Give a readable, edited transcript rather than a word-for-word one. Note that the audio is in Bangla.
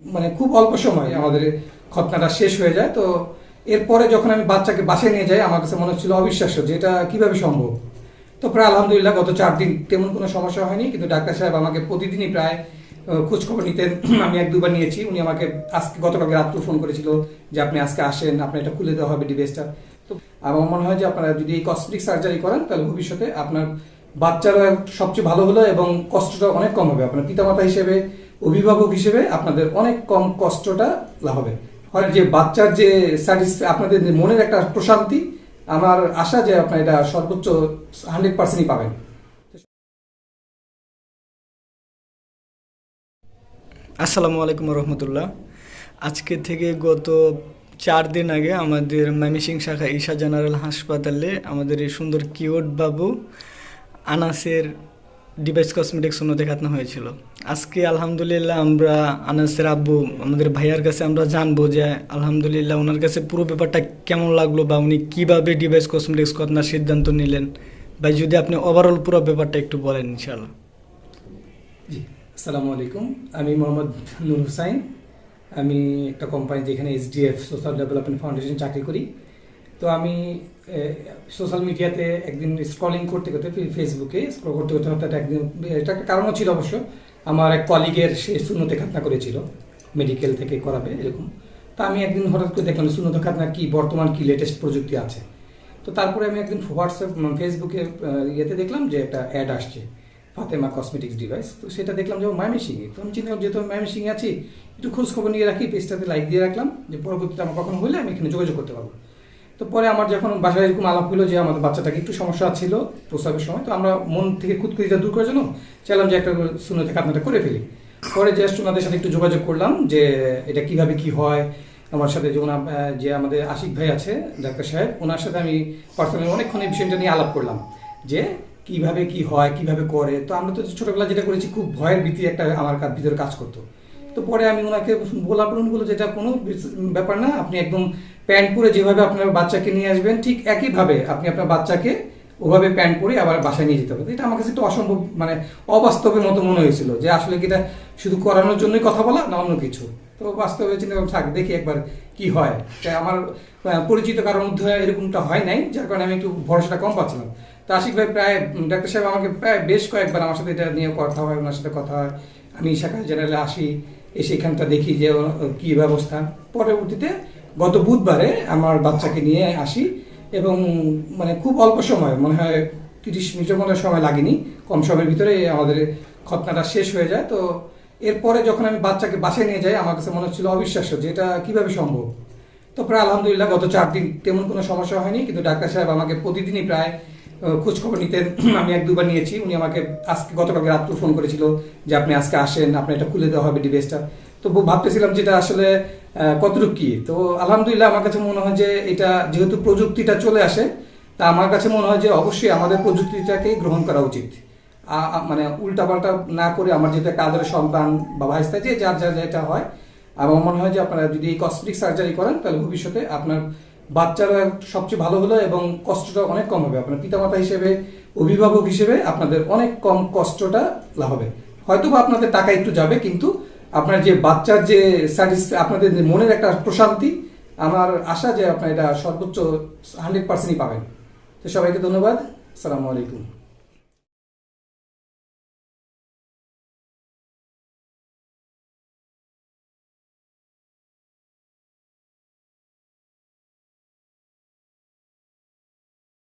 মানে খুব অল্প সময় আমাদের খতনাটা শেষ হয়ে যায়। তো এরপরে যখন আমি বাচ্চাকে বাসায় নিয়ে যাই আমার কাছে মনে হচ্ছিল অবিশ্বাস্য যে এটা কিভাবে সম্ভব। তো প্রায় আলহামদুলিল্লাহ গত 4 দিন তেমন কোনো সমস্যা হয়নি, কিন্তু ডাক্তার সাহেব আমাকে প্রতিদিনই প্রায় খোঁজখবর নিতেন। আমি 1-2 বার নিয়েছি। উনি আমাকে আজকে গতকালকে রাত্রে ফোন করেছিল যে আপনি আজকে আসেন, আপনি এটা খুলে দেওয়া হবে ডিভাইসটা। তো আমার মনে হয় যে আপনারা যদি এই কসমেটিক সার্জারি করেন তাহলে ভবিষ্যতে আপনার বাচ্চারা সবচেয়ে ভালো হলো এবং কষ্টটা অনেক কম হবে। আপনার পিতামাতা হিসেবে, অভিভাবক হিসেবে আপনাদের অনেক কম কষ্টটা লাভ হবে। হয় যে বাচ্চার যে আপনাদের মনের একটা প্রশান্তি, আমার আশা যে আপনার এটা সর্বোচ্চ 100%ই পাবেন। আসসালামু আলাইকুম রহমতুল্লাহ। আজকে থেকে গত 4 দিন আগে আমাদের ময়মনসিংহ শাখা ঈশা জেনারেল হাসপাতালে আমাদের এই সুন্দর কিউট বাবু আনাসের ডিভাইস কসমেটিক্স উন্নতি খাতনা হয়েছিল। আজকে আলহামদুলিল্লাহ আমরা আনাসের আব্বু আমাদের ভাইয়ার কাছে আমরা জানবো যে আলহামদুলিল্লাহ ওনার কাছে পুরো ব্যাপারটা কেমন লাগলো বা উনি কীভাবে ডিভাইস কসমেটিক্স খাতনার সিদ্ধান্ত নিলেন। ভাই যদি আপনি ওভারঅল পুরো ব্যাপারটা একটু বলেন ইনশাআল্লাহ। জি, আসসালামু আলাইকুম। আমি মোহাম্মদ নূর হুসাইন। আমি একটা কোম্পানি যেখানে SDF সোশ্যাল ডেভেলপমেন্ট ফাউন্ডেশন চাকরি করি। তো আমি সোশ্যাল মিডিয়াতে একদিন স্ক্রলিং করতে করতে, ফেসবুকে স্ক্রল করতে করতে হঠাৎ একদিন, এটা একটা কারণও ছিল অবশ্য, আমার এক কলিগের সে শূন্যতে খাতনা করেছিল, মেডিকেল থেকে করাবে এরকম। তো আমি একদিন হঠাৎ করে দেখলাম শূন্যতে খাতনা কি, বর্তমান কি লেটেস্ট প্রযুক্তি আছে। তো তারপরে আমি একদিন ফেসবুকে ইয়েতে দেখলাম যে একটা অ্যাড আসছে, ফাতেমা কসমেটিক্স ডিভাইস। তো সেটা দেখলাম যে ময়মনসিংহে। তো আমি চিন্তা করলাম যেহেতু আমি ময়মনসিংহে আছি, একটু খোঁজ খবর নিয়ে রাখি, পেজটাতে লাইক দিয়ে রাখলাম যে পরবর্তীতে আমার কখনো হলে আমি এখানে যোগাযোগ করতে পারবো। তো পরে আমার যখন বাসায় এরকম আলাপ হলো যে আমাদের বাচ্চাটাকে একটু সমস্যা ছিল প্রসবের সময়, তো আমরা মন থেকে খুঁতখুঁতিটা দূর করার জন্য চাইলাম যে একটা শূন্যতে খাতনাটা করে ফেলি। পরে জাস্ট ওনাদের সাথে একটু যোগাযোগ করলাম যে এটা কিভাবে কি হয়। আমার সাথে যেমন যে আমাদের আশিক ভাই আছে ডাক্তার সাহেব, ওনার সাথে আমি পার্সোনালি অনেকক্ষণ এই বিষয়টা নিয়ে আলাপ করলাম যে কিভাবে কি হয়, কিভাবে করে। তো আমরা তো ছোটবেলা যেটা করেছি, খুব ভয়ের ভীতি একটা আমার ভিতরে কাজ করতো। তো পরে আমি ওনাকে বলার পর উনি বললো যে এটা কোনো ব্যাপার না, আপনি একদম প্যান্ট পরে যেভাবে আপনার বাচ্চাকে নিয়ে আসবেন ঠিক একইভাবে আপনি আপনার বাচ্চাকে ওভাবে প্যান্ট পরে আবার বাসায় নিয়ে যেতে হবে। এটা আমার কাছে একটু অসম্ভব, মানে অবাস্তবের মতো মনে হয়েছিল যে আসলে কি এটা শুধু করানোর জন্যই কথা বলা না অন্য কিছু। তো বাস্তবে চিন্তা করলাম থাক দেখি একবার কি হয়। আমার পরিচিত কারোর মধ্যে এরকমটা হয় নাই, যার কারণে আমি একটু ভরসাটা কম পাচ্ছিলাম। তো আশিক ভাই প্রায় ডাক্তার সাহেব আমাকে প্রায় বেশ কয়েকবার আমার সাথে এটা নিয়ে কথা হয়, ওনার সাথে কথা হয়। আমি শাখা জেনারেলে আসি, এসে এখানটা দেখি যে কী ব্যবস্থা। পরবর্তীতে গত বুধবারে আমার বাচ্চাকে নিয়ে আসি এবং মানে খুব অল্প সময়, মনে হয় 30 মিনিটের মতো সময় লাগেনি, কম সময়ের ভিতরে আমাদের খতনাটা শেষ হয়ে যায়। তো এরপরে যখন আমি বাচ্চাকে বাসায় নিয়ে যাই আমার কাছে মনে হচ্ছিল অবিশ্বাস্য যে এটা কিভাবে সম্ভব। তো প্রায় আলহামদুলিল্লাহ গত 4 দিন তেমন কোনো সমস্যা হয়নি, কিন্তু ডাক্তার সাহেব আমাকে প্রতিদিনই প্রায় খোঁজখবর নিতেন। আমি 1-2 বার নিয়েছি। উনি আমাকে আজকে গতকালকে রাত্রে ফোন করেছিল যে আপনি আজকে আসেন, আপনি এটা খুলে দেওয়া হবে ডিভাইসটা। তো ভাবতেছিলাম যেটা আসলে কতটুকু কি। তো আলহামদুলিল্লাহ আমার কাছে মনে হয় যে এটা যেহেতু প্রযুক্তিটা চলে আসে, তা আমার কাছে মনে হয় যে অবশ্যই আমাদের প্রযুক্তিটাকেই গ্রহণ করা উচিত। মানে উল্টাপাল্টা না করে, আমার যেহেতু একটা আদরের সন্তান বা ভাইস্তা যে যার যার যেটা হয়, আমার মনে হয় যে আপনারা যদি এই কসমেটিক সার্জারি করেন তাহলে ভবিষ্যতে আপনার বাচ্চারা সবচেয়ে ভালো হলো এবং কষ্টটা অনেক কম হবে। আপনার পিতামাতা হিসেবে, অভিভাবক হিসেবে আপনাদের অনেক কম কষ্টটা লাভ হবে। হয়তো বা আপনাদের টাকা একটু যাবে, কিন্তু আপনার যে বাচ্চার যে আপনাদের মনের একটা প্রশান্তি, আমার আশা যে আপনার এটা সর্বোচ্চ 100%ই পাবেন। তো সবাইকে ধন্যবাদ। আসসালামু আলাইকুম।